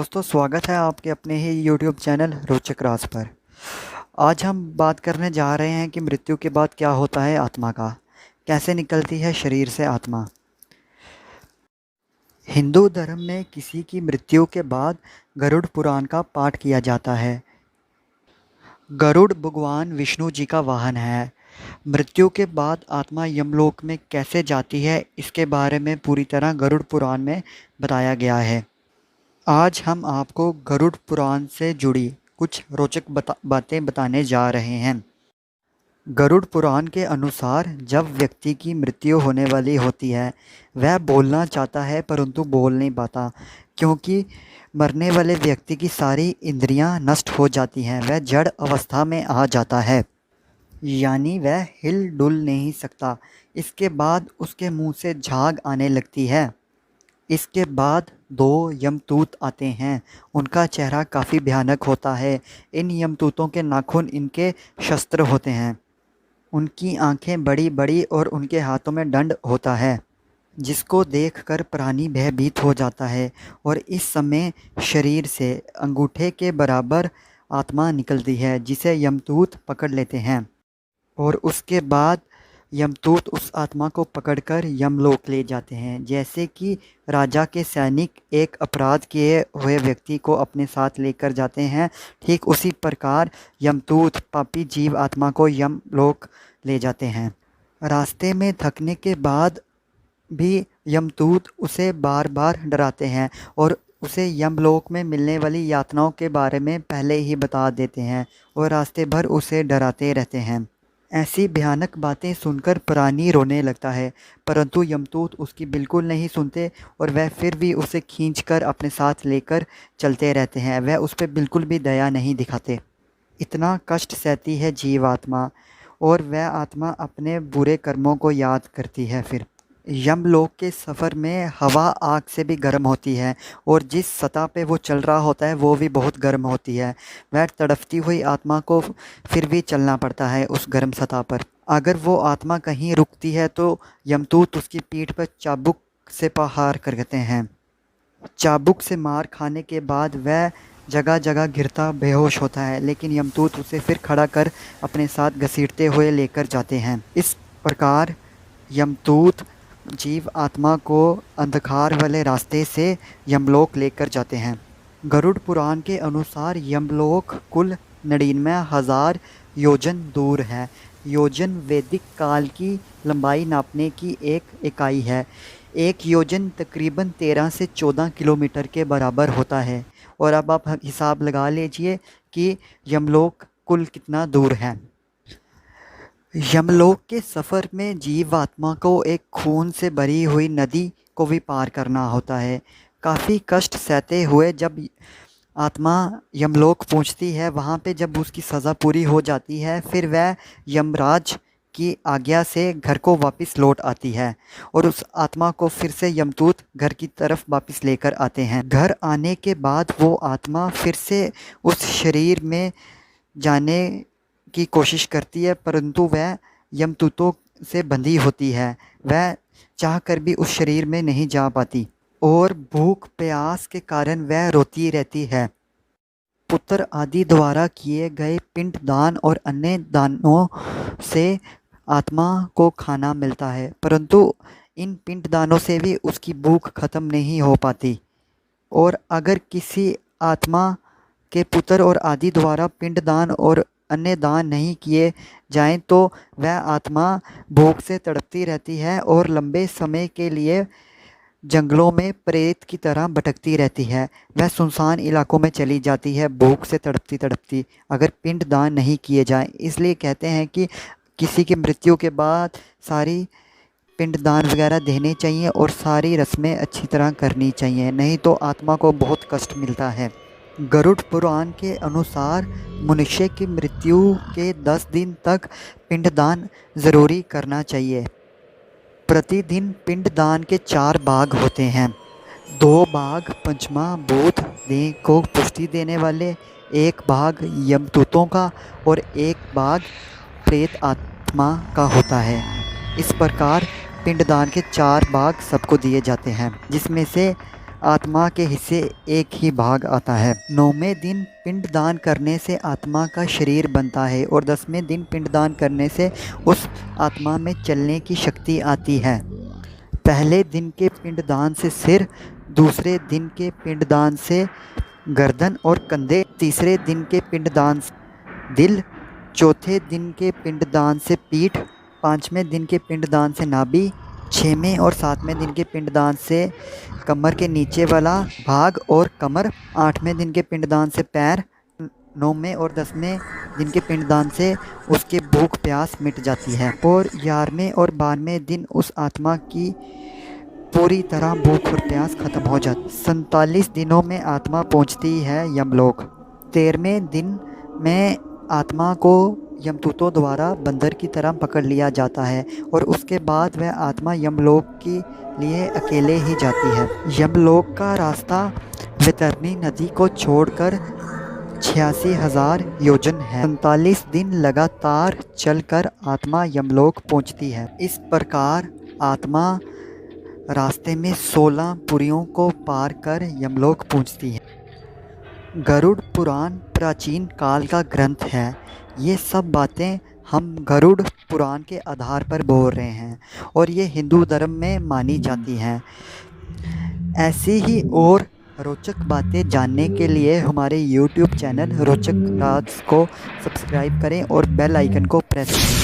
दोस्तों, स्वागत है आपके अपने ही यूट्यूब चैनल रोचक राज पर। आज हम बात करने जा रहे हैं कि मृत्यु के बाद क्या होता है आत्मा का, कैसे निकलती है शरीर से आत्मा। हिंदू धर्म में किसी की मृत्यु के बाद गरुड़ पुराण का पाठ किया जाता है। गरुड़ भगवान विष्णु जी का वाहन है। मृत्यु के बाद आत्मा यमलोक में कैसे जाती है, इसके बारे में पूरी तरह गरुड़ पुराण में बताया गया है। आज हम आपको गरुड़ पुराण से जुड़ी कुछ रोचक बातें बताने जा रहे हैं। गरुड़ पुराण के अनुसार जब व्यक्ति की मृत्यु होने वाली होती है, वह बोलना चाहता है परंतु बोल नहीं पाता, क्योंकि मरने वाले व्यक्ति की सारी इंद्रियां नष्ट हो जाती हैं। वह जड़ अवस्था में आ जाता है, यानी वह हिल डुल नहीं सकता। इसके बाद उसके मुंह से झाग आने लगती है। इसके बाद दो यमदूत आते हैं। उनका चेहरा काफ़ी भयानक होता है। इन यमदूतों के नाखून इनके शस्त्र होते हैं। उनकी आंखें बड़ी बड़ी और उनके हाथों में दंड होता है, जिसको देखकर प्राणी भयभीत हो जाता है। और इस समय शरीर से अंगूठे के बराबर आत्मा निकलती है, जिसे यमदूत पकड़ लेते हैं। और उसके बाद यमदूत उस आत्मा को पकड़कर यमलोक ले जाते हैं। जैसे कि राजा के सैनिक एक अपराध किए हुए व्यक्ति को अपने साथ लेकर जाते हैं, ठीक उसी प्रकार यमदूत पापी जीव आत्मा को यमलोक ले जाते हैं। रास्ते में थकने के बाद भी यमदूत उसे बार बार डराते हैं और उसे यमलोक में मिलने वाली यातनाओं के बारे में पहले ही बता देते हैं और रास्ते भर उसे डराते रहते हैं। ऐसी भयानक बातें सुनकर प्राणी रोने लगता है, परंतु यमदूत उसकी बिल्कुल नहीं सुनते और वह फिर भी उसे खींचकर अपने साथ लेकर चलते रहते हैं। वह उस पर बिल्कुल भी दया नहीं दिखाते। इतना कष्ट सहती है जीवात्मा और वह आत्मा अपने बुरे कर्मों को याद करती है। फिर यमलोक के सफ़र में हवा आग से भी गर्म होती है और जिस सतह पे वो चल रहा होता है वो भी बहुत गर्म होती है। वह तड़पती हुई आत्मा को फिर भी चलना पड़ता है उस गर्म सतह पर। अगर वो आत्मा कहीं रुकती है तो यमदूत उसकी पीठ पर चाबुक से प्रहार करते हैं। चाबुक से मार खाने के बाद वह जगह जगह गिरता बेहोश होता है, लेकिन यमदूत उसे फिर खड़ा कर अपने साथ घसीटते हुए लेकर जाते हैं। इस प्रकार यमदूत जीव आत्मा को अंधकार वाले रास्ते से यमलोक लेकर जाते हैं। गरुड़ पुराण के अनुसार यमलोक कुल 99,000 योजन दूर है। योजन वैदिक काल की लंबाई नापने की एक इकाई है। एक योजन तकरीबन 13 से 14 किलोमीटर के बराबर होता है। और अब आप हिसाब लगा लीजिए कि यमलोक कुल कितना दूर है। यमलोक के सफ़र में जीवात्मा को एक खून से भरी हुई नदी को भी पार करना होता है। काफ़ी कष्ट सहते हुए जब आत्मा यमलोक पहुंचती है, वहां पे जब उसकी सज़ा पूरी हो जाती है, फिर वह यमराज की आज्ञा से घर को वापस लौट आती है और उस आत्मा को फिर से यमदूत घर की तरफ वापस लेकर आते हैं। घर आने के बाद वो आत्मा फिर से उस शरीर में जाने की कोशिश करती है, परंतु वह यमदूतों से बंधी होती है। वह चाहकर भी उस शरीर में नहीं जा पाती और भूख प्यास के कारण वह रोती रहती है। पुत्र आदि द्वारा किए गए पिंड दान और अन्य दानों से आत्मा को खाना मिलता है, परंतु इन पिंड दानों से भी उसकी भूख खत्म नहीं हो पाती। और अगर किसी आत्मा के पुत्र और आदि द्वारा पिंड दान और अन्य दान नहीं किए जाएं तो वह आत्मा भूख से तड़पती रहती है और लंबे समय के लिए जंगलों में प्रेत की तरह भटकती रहती है। वह सुनसान इलाकों में चली जाती है भूख से तड़पती तड़पती, अगर पिंड दान नहीं किए जाएं। इसलिए कहते हैं कि किसी की मृत्यु के बाद सारी पिंड दान वगैरह देने चाहिए और सारी रस्में अच्छी तरह करनी चाहिए, नहीं तो आत्मा को बहुत कष्ट मिलता है। गरुड़ पुराण के अनुसार मनुष्य की मृत्यु के 10 दिन तक पिंडदान ज़रूरी करना चाहिए। प्रतिदिन पिंडदान के 4 भाग होते हैं। 2 भाग पंचमा भूत देह को पुष्टि देने वाले, 1 भाग यमदूतों का और 1 भाग प्रेत आत्मा का होता है। इस प्रकार पिंडदान के 4 भाग सबको दिए जाते हैं, जिसमें से आत्मा के हिस्से एक ही भाग आता है। 9वें दिन पिंडदान करने से आत्मा का शरीर बनता है और 10वें दिन पिंडदान करने से उस आत्मा में चलने की शक्ति आती है। पहले दिन के पिंडदान से सिर, दूसरे दिन के पिंडदान से गर्दन और कंधे, तीसरे दिन के पिंडदान से दिल, चौथे दिन के पिंडदान से पीठ, 5वें दिन के पिंडदान से नाभि, 6वें और 7वें दिन के पिंडदान से कमर के नीचे वाला भाग और कमर, 8वें दिन के पिंडदान से पैर, 9वें और 10वें दिन के पिंडदान से उसके भूख प्यास मिट जाती है और 11वें और 12वें दिन उस आत्मा की पूरी तरह भूख और प्यास खत्म हो जाती। 47 दिनों में आत्मा पहुंचती है यमलोक। 13वें दिन में आत्मा को यमदूतों द्वारा बंदर की तरह पकड़ लिया जाता है और उसके बाद वह आत्मा यमलोक के लिए अकेले ही जाती है। यमलोक का रास्ता वैतरणी नदी को छोड़कर 86,000 योजन है। 47 दिन लगातार चलकर आत्मा यमलोक पहुंचती है। इस प्रकार आत्मा रास्ते में 16 पुरियों को पार कर यमलोक पहुंचती है। गरुड़ पुराण प्राचीन काल का ग्रंथ है। ये सब बातें हम गरुड़ पुराण के आधार पर बोल रहे हैं और ये हिंदू धर्म में मानी जाती हैं। ऐसी ही और रोचक बातें जानने के लिए हमारे YouTube चैनल रोचक राज को सब्सक्राइब करें और बेल आइकन को प्रेस करें।